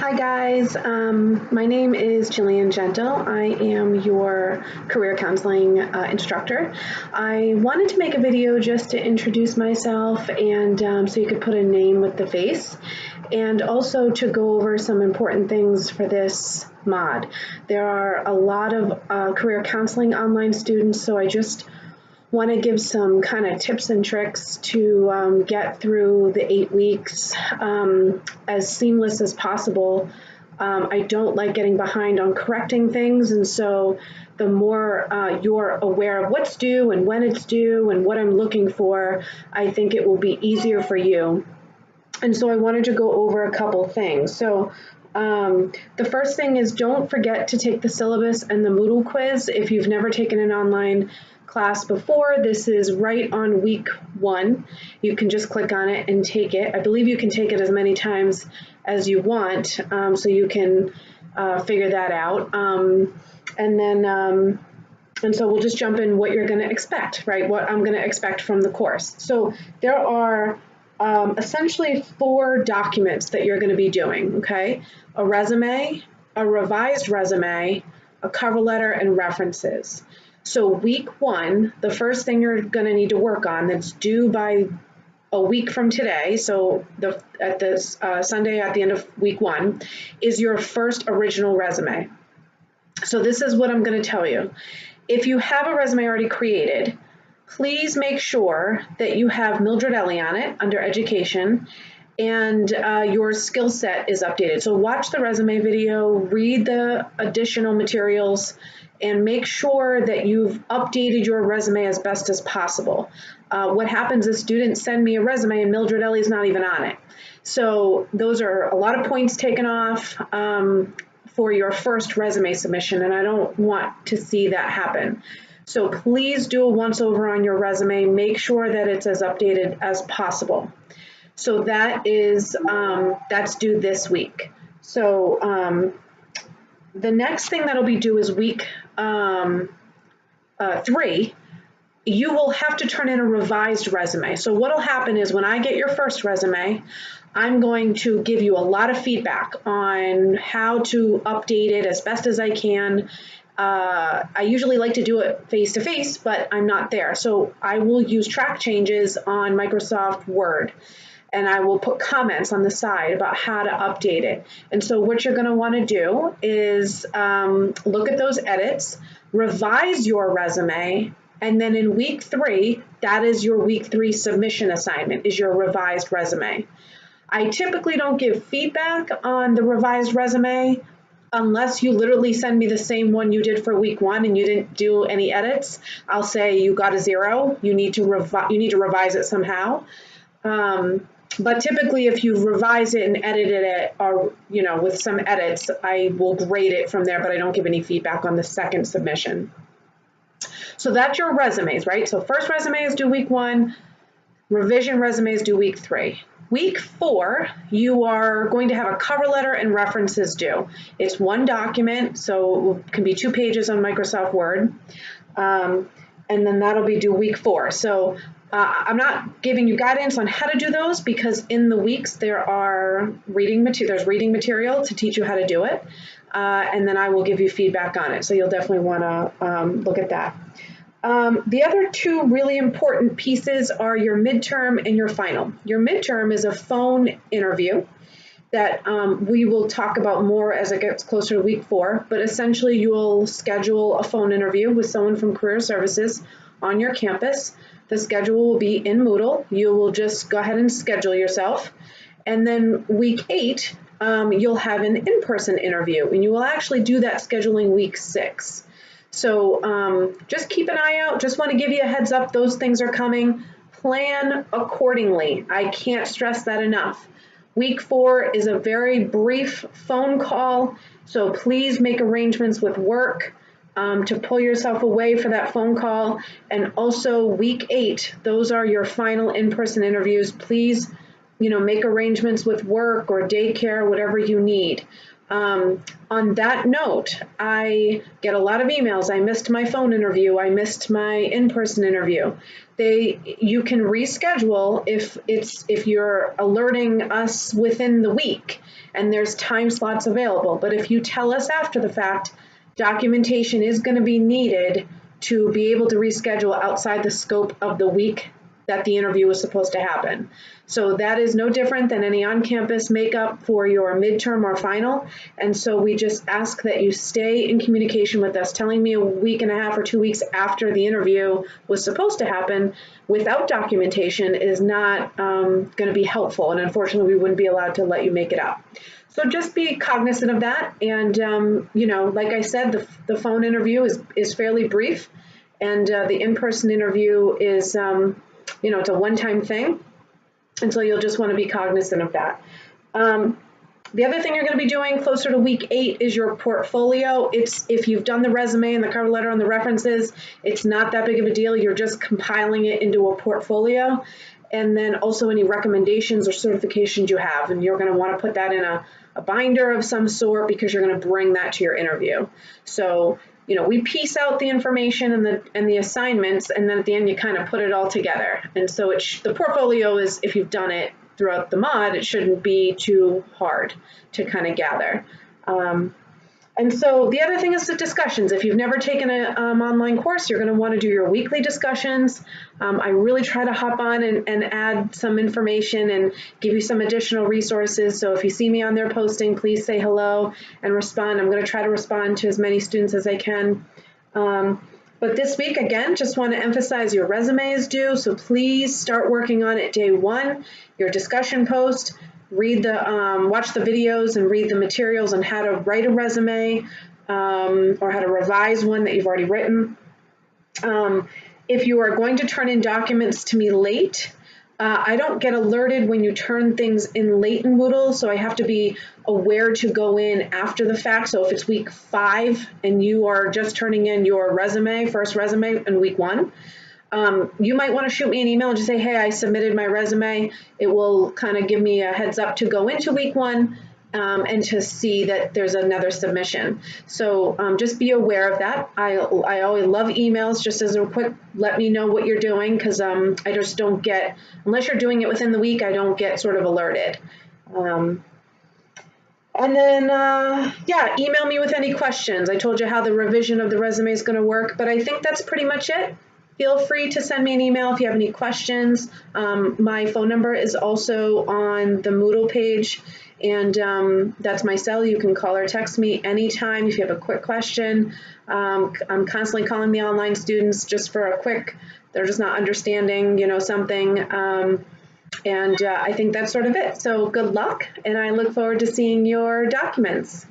Hi guys, my name is Jillian Gentle. I am your career counseling instructor. I wanted to make a video just to introduce myself and so you could put a name with the face, and also to go over some important things for this mod. There are a lot of career counseling online students, so I just want to give some kind of tips and tricks to get through the 8 weeks as seamless as possible. I don't like getting behind on correcting things, and so the more you're aware of what's due and when it's due and what I'm looking for, I think it will be easier for you. And so I wanted to go over a couple things. So the first thing is, don't forget to take the syllabus and the Moodle quiz. If you've never taken an online class before, this is right on week 1. You can just click on it and take it. I believe you can take it as many times as you want, so you can figure that out. And so we'll just jump in what you're going to expect, right? What I'm going to expect from the course. So there are essentially 4 documents that you're going to be doing, okay? A resume, a revised resume, a cover letter, and references. So week 1, the first thing you're going to need to work on that's due by a week from today, so at this Sunday at the end of week 1, is your first original resume. So this is what I'm going to tell you. If you have a resume already created, please make sure that you have Mildred Ellie on it under education, and your skill set is updated. So watch the resume video, read the additional materials, and make sure that you've updated your resume as best as possible. What happens is students send me a resume and Mildred Ellie's not even on it. So those are a lot of points taken off for your first resume submission, and I don't want to see that happen. So please do a once over on your resume. Make sure that it's as updated as possible. So that is, that's due this week. So the next thing that'll be due is week 3. You will have to turn in a revised resume. So what'll happen is when I get your first resume, I'm going to give you a lot of feedback on how to update it as best as I can. I usually like to do it face-to-face, but I'm not there. So I will use track changes on Microsoft Word, and I will put comments on the side about how to update it. And so what you're going to want to do is look at those edits, revise your resume, and then in week 3, that is your week 3 submission assignment, is your revised resume. I typically don't give feedback on the revised resume unless you literally send me the same one you did for week 1 and you didn't do any edits. I'll say you got a 0. You need to revise it somehow. But typically, if you revise it and edited it, or with some edits, I will grade it from there, but I don't give any feedback on the second submission. So that's your resumes, right? So first resume is due week 1, revision resume is due week 3. Week 4, you are going to have a cover letter and references due. It's 1 document, so it can be 2 pages on Microsoft Word, and then that'll be due week 4. So I'm not giving you guidance on how to do those because in the weeks there's reading material to teach you how to do it, and then I will give you feedback on it. So you'll definitely want to look at that. The other 2 really important pieces are your midterm and your final. Your midterm is a phone interview that we will talk about more as it gets closer to week 4, but essentially you will schedule a phone interview with someone from Career Services on your campus. The schedule will be in Moodle. You will just go ahead and schedule yourself. And then week 8, you'll have an in-person interview, and you will actually do that scheduling week 6. So just keep an eye out. Just want to give you a heads up. Those things are coming. Plan accordingly. I can't stress that enough. Week 4 is a very brief phone call, so please make arrangements with work to pull yourself away for that phone call. And also week 8, those are your final in-person interviews. Please, make arrangements with work or daycare, whatever you need. On that note, I get a lot of emails. I missed my phone interview. I missed my in-person interview. You can reschedule if you're alerting us within the week and there's time slots available. But if you tell us after the fact, documentation is going to be needed to be able to reschedule outside the scope of the week that the interview was supposed to happen. So that is no different than any on-campus makeup for your midterm or final. And so we just ask that you stay in communication with us. Telling me a week and a half or 2 weeks after the interview was supposed to happen without documentation is not going to be helpful. And unfortunately, we wouldn't be allowed to let you make it up. So just be cognizant of that. And, you know, like I said, the phone interview is fairly brief. And the in-person interview is, you know, it's a one-time thing. And so you'll just want to be cognizant of that. The other thing you're going to be doing closer to week 8 is your portfolio. If you've done the resume and the cover letter and the references, it's not that big of a deal. You're just compiling it into a portfolio. And then also any recommendations or certifications you have. And you're going to want to put that in a binder of some sort because you're going to bring that to your interview. So, you know, we piece out the information and the assignments, and then at the end you kind of put it all together. And so the portfolio is, if you've done it throughout the mod, it shouldn't be too hard to kind of gather. And so the other thing is the discussions. If you've never taken an online course, you're going to want to do your weekly discussions. I really try to hop on and add some information and give you some additional resources. So if you see me on there posting, please say hello and respond. I'm going to try to respond to as many students as I can. But this week, again, just want to emphasize your resume is due. So please start working on it day 1, your discussion post. Watch the videos and read the materials on how to write a resume or how to revise one that you've already written. If you are going to turn in documents to me late, I don't get alerted when you turn things in late in Moodle, so I have to be aware to go in after the fact. So if it's week 5 and you are just turning in your resume, first resume in week 1, you might want to shoot me an email and just say, hey, I submitted my resume. It will kind of give me a heads up to go into week 1 and to see that there's another submission. So just be aware of that. I always love emails, just as a quick, let me know what you're doing, because I just don't get, unless you're doing it within the week, I don't get sort of alerted. And then, yeah, email me with any questions. I told you how the revision of the resume is going to work, but I think that's pretty much it. Feel free to send me an email if you have any questions. My phone number is also on the Moodle page, and that's my cell. You can call or text me anytime if you have a quick question. I'm constantly calling the online students just for a quick, they're just not understanding, you know, something. And I think that's sort of it. So good luck, and I look forward to seeing your documents.